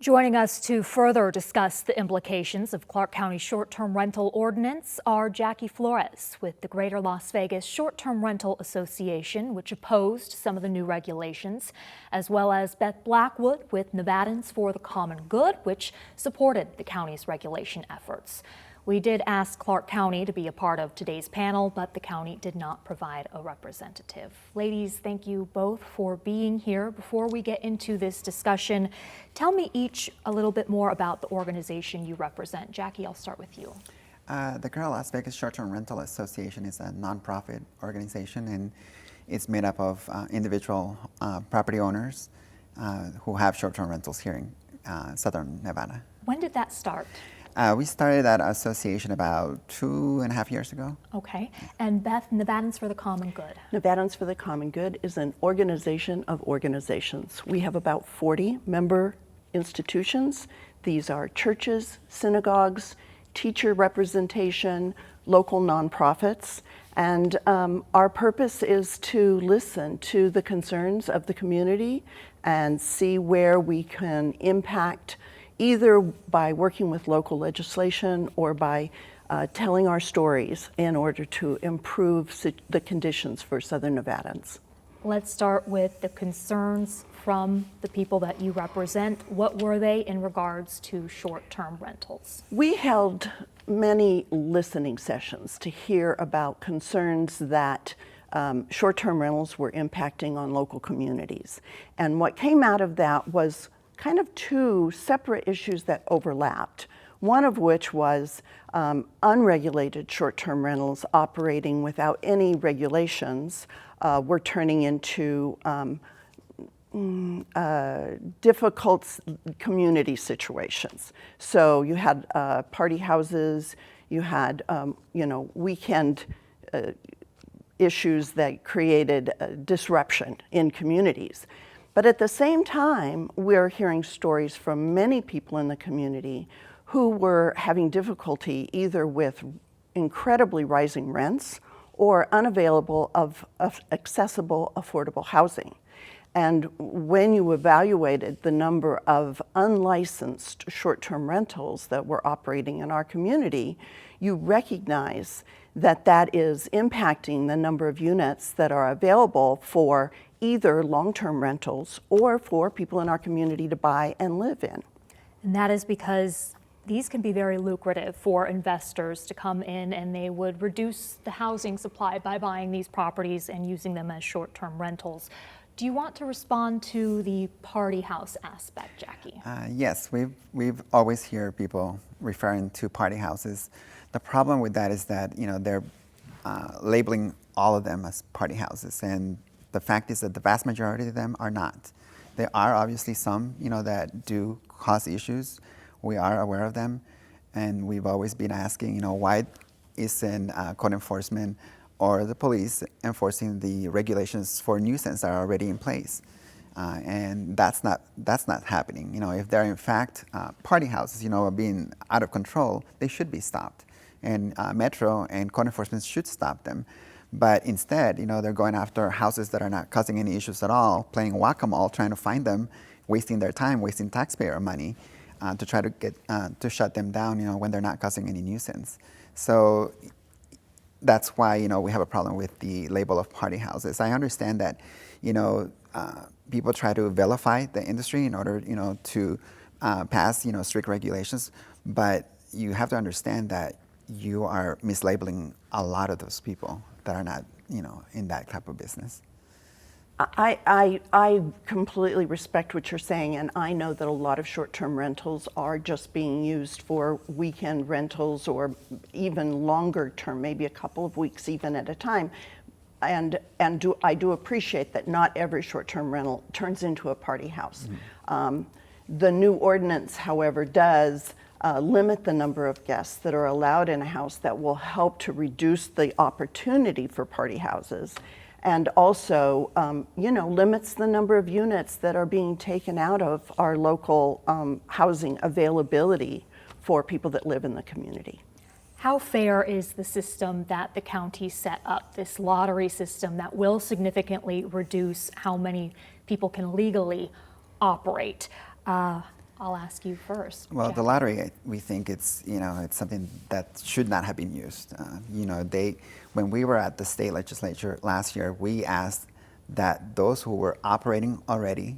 Joining us to further discuss the implications of Clark County's short-term rental ordinance are Jackie Flores with the Greater Las Vegas Short-Term Rental Association, which opposed some of the new regulations, as well as Beth Blackwood with Nevadans for the Common Good, which supported the county's regulation efforts. We did ask Clark County to be a part of today's panel, but the county did not provide a representative. Ladies, thank you both for being here. Before we get into this discussion, tell me each a little bit more about the organization you represent. Jackie, I'll start with you. The Greater Las Vegas Short-Term Rental Association is a nonprofit organization, and it's made up of individual property owners who have short-term rentals here in Southern Nevada. When did that start? We started that association about 2.5 years ago. Okay. And Beth, Nevadans for the Common Good. Nevadans for the Common Good is an organization of organizations. We have about 40 member institutions. These are churches, synagogues, teacher representation, local nonprofits. And our purpose is to listen to the concerns of the community and see where we can impact, either by working with local legislation or by telling our stories in order to improve the conditions for Southern Nevadans. Let's start with the concerns from the people that you represent. What were they in regards to short-term rentals? We held many listening sessions to hear about concerns that short-term rentals were impacting on local communities. And what came out of that was kind of two separate issues that overlapped. One of which was unregulated short-term rentals operating without any regulations were turning into difficult community situations. So you had party houses, you had weekend issues that created disruption in communities. But at the same time, we're hearing stories from many people in the community who were having difficulty either with incredibly rising rents or unavailable of accessible, affordable housing. And when you evaluated the number of unlicensed short-term rentals that were operating in our community, you recognize that that is impacting the number of units that are available for either long-term rentals or for people in our community to buy and live in. And that is because these can be very lucrative for investors to come in, and they would reduce the housing supply by buying these properties and using them as short-term rentals. Do you want to respond to the party house aspect, Jackie? Yes, we've always heard people referring to party houses. The problem with that is that they're labeling all of them as party houses, and the fact is that the vast majority of them are not. There are obviously some, that do cause issues. We are aware of them, and we've always been asking, why isn't code enforcement or the police enforcing the regulations for nuisance that are already in place? And that's not happening. If they're in fact party houses, being out of control, they should be stopped, and Metro and code enforcement should stop them. But instead, they're going after houses that are not causing any issues at all, playing whack-a-mole, trying to find them, wasting their time, wasting taxpayer money to try to get to shut them down, when they're not causing any nuisance. So that's why, we have a problem with the label of party houses. I understand that, people try to vilify the industry in order, to pass, strict regulations, but you have to understand that you are mislabeling a lot of those people that are not, in that type of business. I completely respect what you're saying, and I know that a lot of short-term rentals are just being used for weekend rentals or even longer term, maybe a couple of weeks even at a time. And I do appreciate that not every short-term rental turns into a party house. Mm-hmm. The new ordinance, however, does limit the number of guests that are allowed in a house. That will help to reduce the opportunity for party houses, and also limits the number of units that are being taken out of our local housing availability for people that live in the community. How fair is the system that the county set up, this lottery system that will significantly reduce how many people can legally operate? I'll ask you first. Well, Jack. the lottery, we think it's it's something that should not have been used. When we were at the state legislature last year, we asked that those who were operating already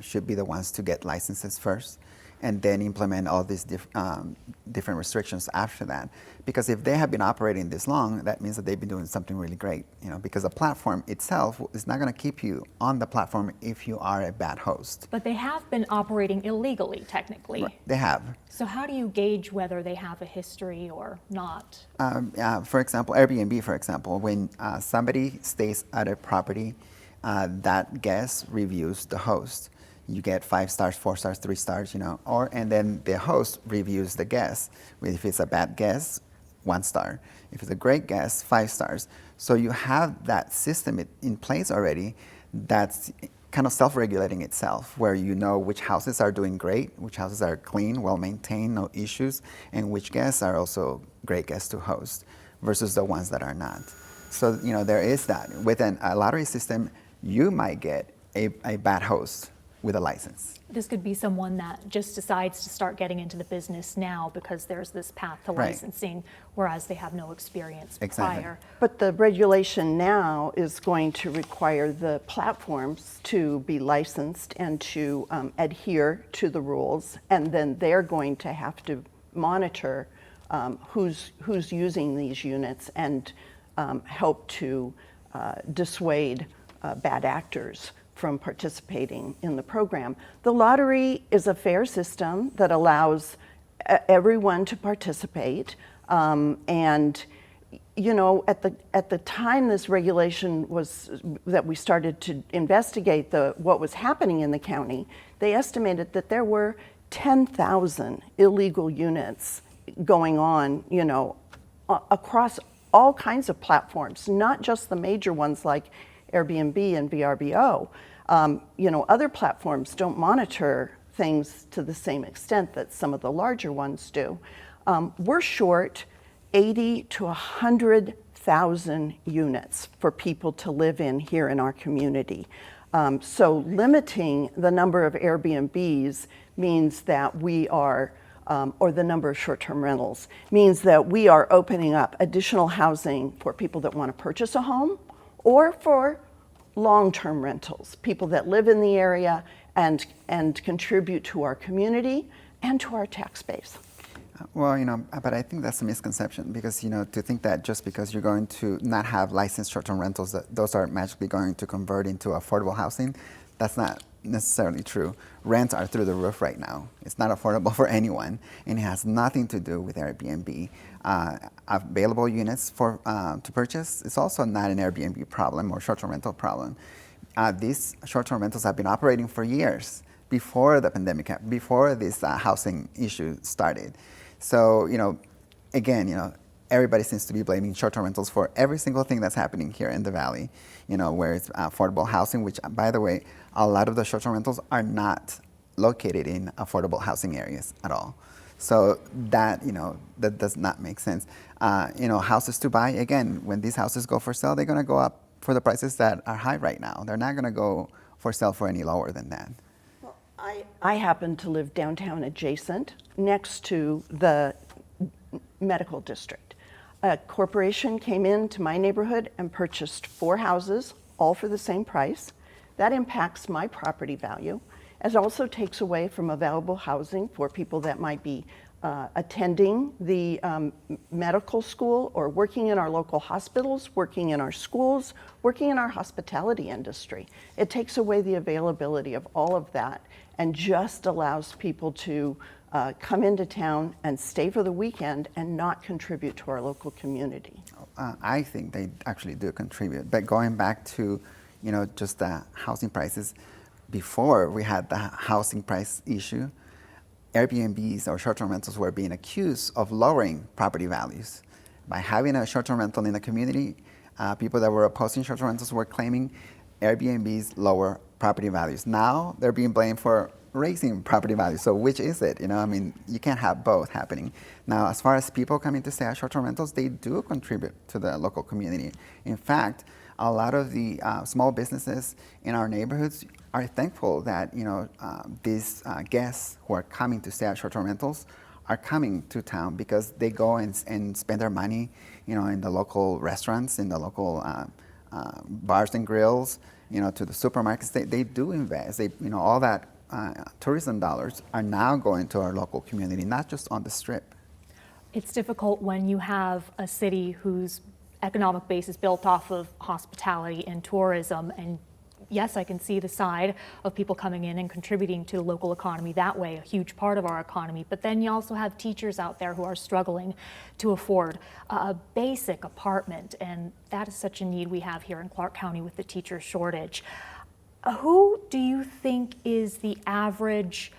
should be the ones to get licenses first, and then implement all these different restrictions after that. Because if they have been operating this long, that means that they've been doing something really great. Because the platform itself is not going to keep you on the platform if you are a bad host. But they have been operating illegally, technically. Right. They have. So how do you gauge whether they have a history or not? For example, Airbnb, for example, when somebody stays at a property, that guest reviews the host. You get 5 stars, 4 stars, 3 stars, and then the host reviews the guest. If it's a bad guest, 1 star. If it's a great guest, 5 stars. So you have that system in place already that's kind of self-regulating itself, where you know which houses are doing great, which houses are clean, well-maintained, no issues, and which guests are also great guests to host versus the ones that are not. So, there is that. With a lottery system, you might get a bad host with a license. This could be someone that just decides to start getting into the business now because there's this path to Right. licensing, whereas they have no experience Exactly. prior. But the regulation now is going to require the platforms to be licensed and to adhere to the rules, and then they're going to have to monitor who's using these units and help to dissuade bad actors from participating in the program. The lottery is a fair system that allows everyone to participate, and at the time this regulation that we started to investigate what was happening in the county, they estimated that there were 10,000 illegal units going on, across all kinds of platforms, not just the major ones like Airbnb and VRBO. Other platforms don't monitor things to the same extent that some of the larger ones do. We're short 80 to 100,000 units for people to live in here in our community. So limiting the number of Airbnbs means that we are, or the number of short-term rentals, means that we are opening up additional housing for people that want to purchase a home, or for long-term rentals, people that live in the area and contribute to our community and to our tax base. Well, but I think that's a misconception because, to think that just because you're going to not have licensed short-term rentals, that those are magically going to convert into affordable housing, that's not necessarily true. Rents are through the roof right now. It's not affordable for anyone, and it has nothing to do with Airbnb. Available units to purchase is also not an Airbnb problem or short-term rental problem. These short-term rentals have been operating for years before the pandemic, before this housing issue started. So, again, everybody seems to be blaming short-term rentals for every single thing that's happening here in the Valley, where it's affordable housing, which, by the way, a lot of the short-term rentals are not located in affordable housing areas at all. So that, that does not make sense. Houses to buy, again, when these houses go for sale, they're going to go up for the prices that are high right now. They're not going to go for sale for any lower than that. Well, I happen to live downtown adjacent, next to the medical district. A corporation came into my neighborhood and purchased 4 houses, all for the same price. That impacts my property value. It also takes away from available housing for people that might be attending the medical school or working in our local hospitals, working in our schools, working in our hospitality industry. It takes away the availability of all of that and just allows people to come into town and stay for the weekend and not contribute to our local community. I think they actually do contribute. But going back to, just the housing prices, before we had the housing price issue, Airbnbs or short-term rentals were being accused of lowering property values. By having a short-term rental in the community, people that were opposing short-term rentals were claiming Airbnbs lower property values. Now they're being blamed for raising property values. So which is it? You can't have both happening. Now, as far as people coming to stay at short-term rentals, they do contribute to the local community. In fact, a lot of the small businesses in our neighborhoods are thankful that these guests who are coming to stay at short-term rentals are coming to town because they go and spend their money, in the local restaurants, in the local bars and grills, to the supermarkets. They do invest. All that tourism dollars are now going to our local community, not just on the Strip. It's difficult when you have a city whose economic base is built off of hospitality and tourism, and yes, I can see the side of people coming in and contributing to the local economy that way, a huge part of our economy. But then you also have teachers out there who are struggling to afford a basic apartment, and that is such a need we have here in Clark County with the teacher shortage. Who do you think is the average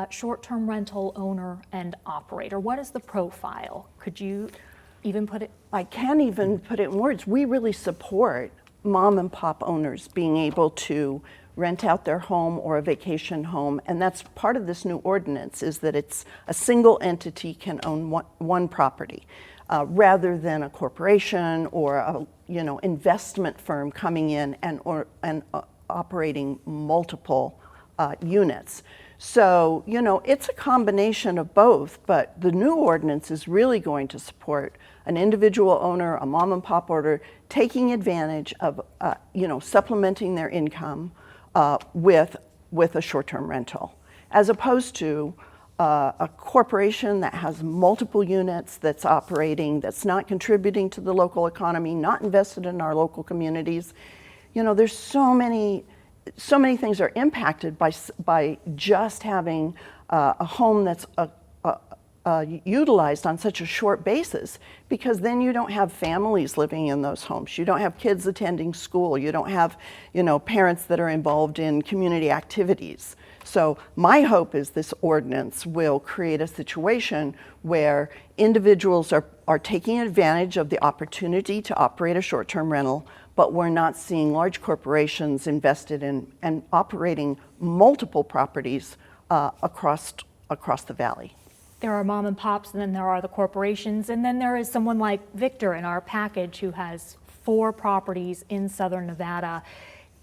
short-term rental owner and operator? What is the profile? Could you even put it? I can't even put it in words. We really support mom and pop owners being able to rent out their home or a vacation home, and that's part of this new ordinance, is that it's a single entity can own one property rather than a corporation or a investment firm coming in and operating multiple units. So, it's a combination of both, but the new ordinance is really going to support an individual owner, a mom and pop owner, taking advantage of, supplementing their income with a short-term rental, as opposed to a corporation that has multiple units, that's operating, that's not contributing to the local economy, not invested in our local communities. There's so many things are impacted by just having a home that's utilized on such a short basis, because then you don't have families living in those homes. You don't have kids attending school. You don't have, parents that are involved in community activities. So my hope is this ordinance will create a situation where individuals are taking advantage of the opportunity to operate a short-term rental, but we're not seeing large corporations invested in and operating multiple properties across the valley. There are mom and pops, and then there are the corporations, and then there is someone like Victor in our package who has 4 properties in southern Nevada.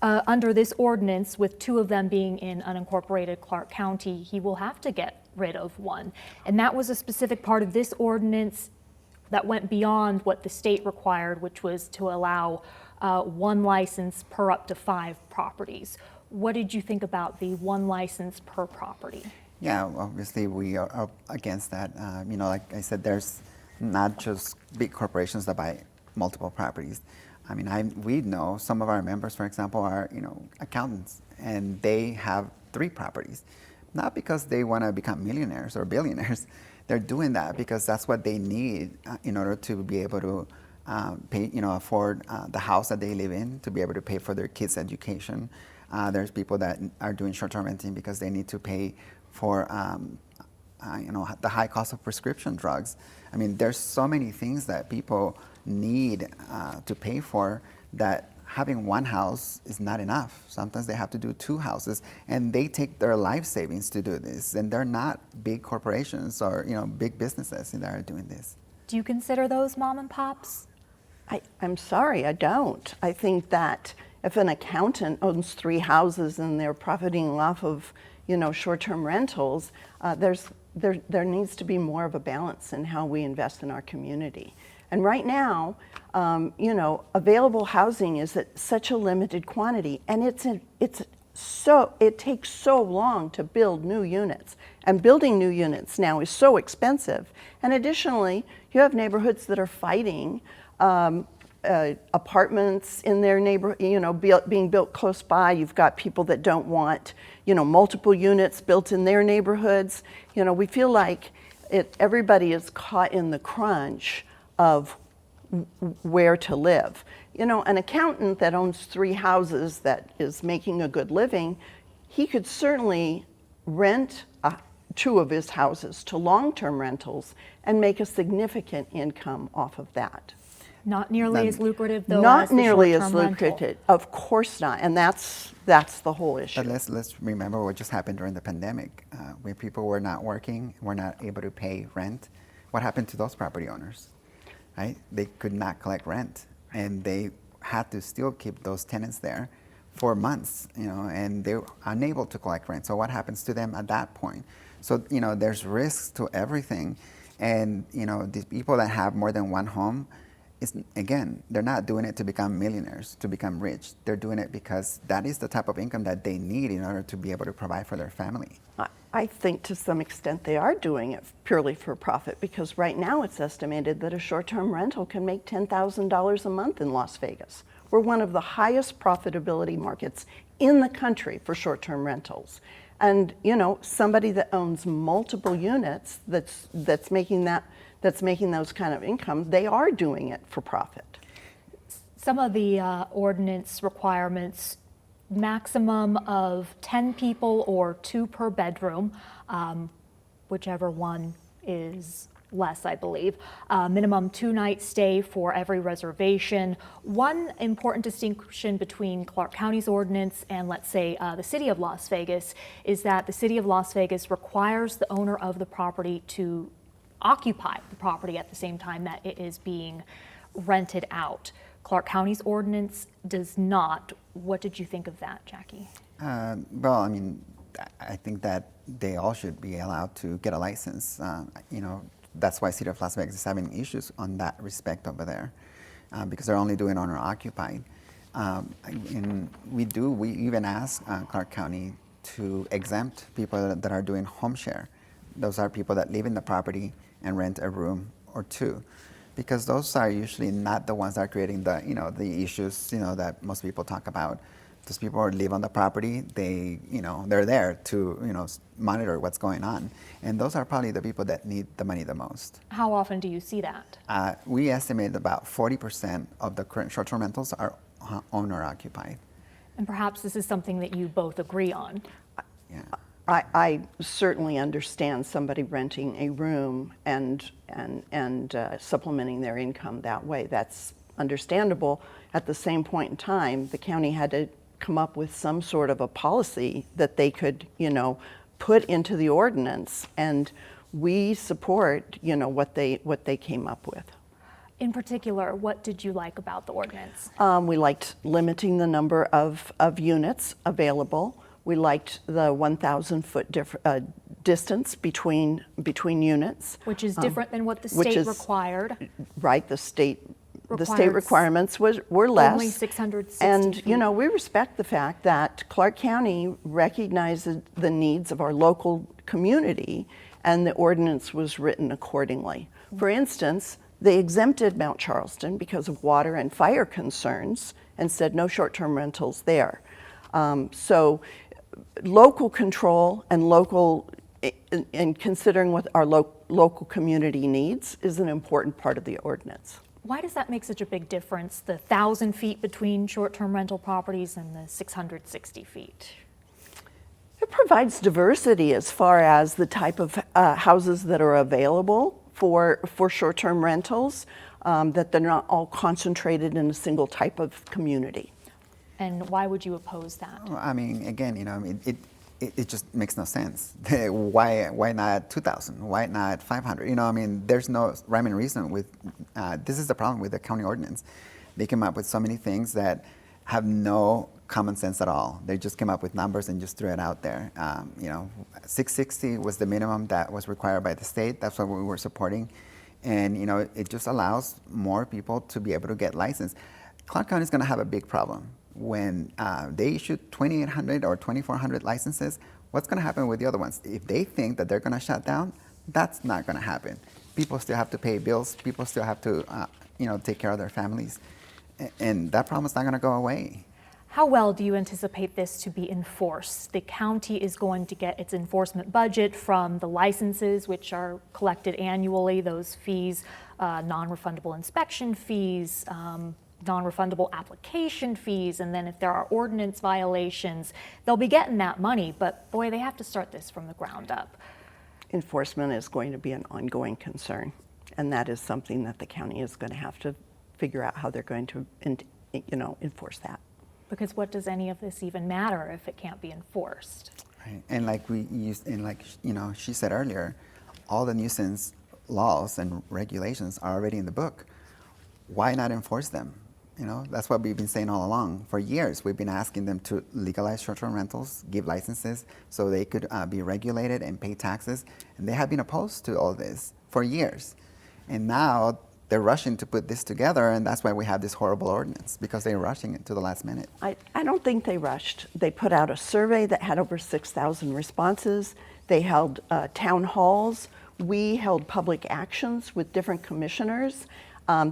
Under this ordinance, with 2 of them being in unincorporated Clark County, he will have to get rid of 1. And that was a specific part of this ordinance that went beyond what the state required, which was to allow 1 license per up to 5 properties. What did you think about the 1 license per property? Yeah, obviously we are against that. Like I said, there's not just big corporations that buy multiple properties. I mean, we know some of our members, for example, are accountants, and they have 3 properties, not because they want to become millionaires or billionaires. They're doing that because that's what they need in order to be able to pay, afford the house that they live in, to be able to pay for their kids' education. There's people that are doing short-term renting because they need to pay for the high cost of prescription drugs. I mean, there's so many things that people need to pay for that having 1 house is not enough. Sometimes they have to do 2 houses, and they take their life savings to do this. And they're not big corporations or big businesses that are doing this. Do you consider those mom and pops? I'm sorry, I don't. I think that if an accountant owns 3 houses and they're profiting off of short-term rentals, there needs to be more of a balance in how we invest in our community. And right now, available housing is at such a limited quantity, and it takes so long to build new units. And building new units now is so expensive. And additionally, you have neighborhoods that are fighting apartments in their neighborhood, being built close by. You've got people that don't want, multiple units built in their neighborhoods. We feel like everybody is caught in the crunch of where to live. An accountant that owns 3 houses that is making a good living, he could certainly rent 2 of his houses to long-term rentals and make a significant income off of that. Not nearly as lucrative, though. Not as the nearly as short-term lucrative, rental. of course not, and that's the whole issue. But let's remember what just happened during the pandemic, where people were not working, were not able to pay rent. What happened to those property owners? Right? They could not collect rent, and they had to still keep those tenants there for months, and they're unable to collect rent. So what happens to them at that point? So, there's risks to everything. And, these people that have more than one home, again, they're not doing it to become millionaires, to become rich. They're doing it because that is the type of income that they need in order to be able to provide for their family. I think to some extent they are doing it purely for profit, because right now it's estimated that a short-term rental can make $10,000 a month in Las Vegas. We're one of the highest profitability markets in the country for short-term rentals. And somebody that owns multiple units that's making those kind of income, they are doing it for profit. Some of the ordinance requirements, maximum of 10 people or 2 per bedroom, whichever one is less, I believe. Minimum 2-night stay for every reservation. One important distinction between Clark County's ordinance and, let's say, the city of Las Vegas is that the city of Las Vegas requires the owner of the property to occupy the property at the same time that it is being rented out. Clark County's ordinance does not. What did you think of that, Jackie? Well, I mean, I think that they all should be allowed to get a license. That's why City of Las Vegas is having issues on that respect over there, because they're only doing owner occupied. And we even ask Clark County to exempt people that are doing home share. Those are people that live in the property and rent a room or 2, because those are usually not the ones that are creating the issues that most people talk about. Those people who live on the property, they're there to monitor what's going on, and those are probably the people that need the money the most. How often do you see that? We estimate about 40% of the current short-term rentals are owner occupied. And perhaps this is something that you both agree on. Yeah. I certainly understand somebody renting a room and supplementing their income that way. That's understandable. At the same point in time, the county had to come up with some sort of a policy that they could, put into the ordinance, and we support, what they came up with. In particular, what did you like about the ordinance? We liked limiting the number of units available. We liked the 1,000-foot distance between units. Which is different than what the state required. Right, the state requirements were less. Only 660 and, feet. we respect the fact that Clark County recognizes the needs of our local community, and the ordinance was written accordingly. For instance, they exempted Mount Charleston because of water and fire concerns and said no short-term rentals there. So local control and considering what our local community needs is an important part of the ordinance. Why does that make such a big difference, the 1,000 feet between short-term rental properties and the 660 feet? It provides diversity as far as the type of houses that are available for short-term rentals, that they're not all concentrated in a single type of community. And why would you oppose that? Well, I mean, again, it just makes no sense. Why not 2,000? Why not 500? There's no rhyme and reason with. This is the problem with the county ordinance. They came up with so many things that have no common sense at all. They just came up with numbers and just threw it out there. 660 was the minimum that was required by the state. That's what we were supporting, and it just allows more people to be able to get licensed. Clark County is going to have a big problem when they issue 2,800 or 2,400 licenses. What's going to happen with the other ones? If they think that they're going to shut down, that's not going to happen. People still have to pay bills. People still have to, take care of their families, and that problem is not going to go away. How well do you anticipate this to be enforced? The county is going to get its enforcement budget from the licenses, which are collected annually, those fees, non-refundable inspection fees, non-refundable application fees, and then if there are ordinance violations, they'll be getting that money, but boy, they have to start this from the ground up. Enforcement is going to be an ongoing concern, and that is something that the county is going to have to figure out how they're going to enforce that. Because what does any of this even matter if it can't be enforced? Right. And she said earlier, all the nuisance laws and regulations are already in the book. Why not enforce them? You know, that's what we've been saying all along. For years, we've been asking them to legalize short-term rentals, give licenses so they could be regulated and pay taxes. And they have been opposed to all this for years. And now they're rushing to put this together, and that's why we have this horrible ordinance, because they're rushing it to the last minute. I don't think they rushed. They put out a survey that had over 6,000 responses. They held town halls. We held public actions with different commissioners.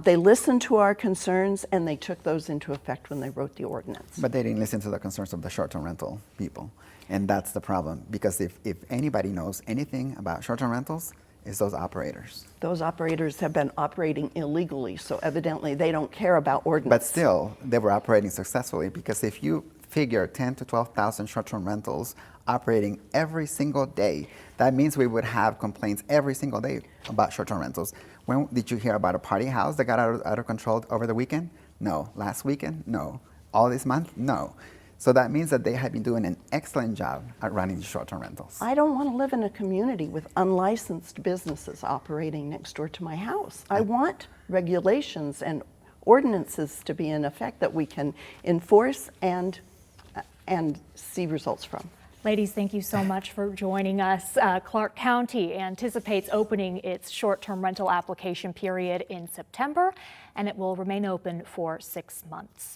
They listened to our concerns, and they took those into effect when they wrote the ordinance. But they didn't listen to the concerns of the short-term rental people. And that's the problem, because if anybody knows anything about short-term rentals, it's those operators. Those operators have been operating illegally, so evidently they don't care about ordinance. But still, they were operating successfully, because if you figure 10 to 12,000 short-term rentals operating every single day, that means we would have complaints every single day about short-term rentals. When did you hear about a party house that got out of control over the weekend? No. Last weekend? No. All this month? No. So that means that they have been doing an excellent job at running the short-term rentals. I don't want to live in a community with unlicensed businesses operating next door to my house. I want regulations and ordinances to be in effect that we can enforce and see results from. Ladies, thank you so much for joining us. Clark County anticipates opening its short-term rental application period in September, and it will remain open for 6 months.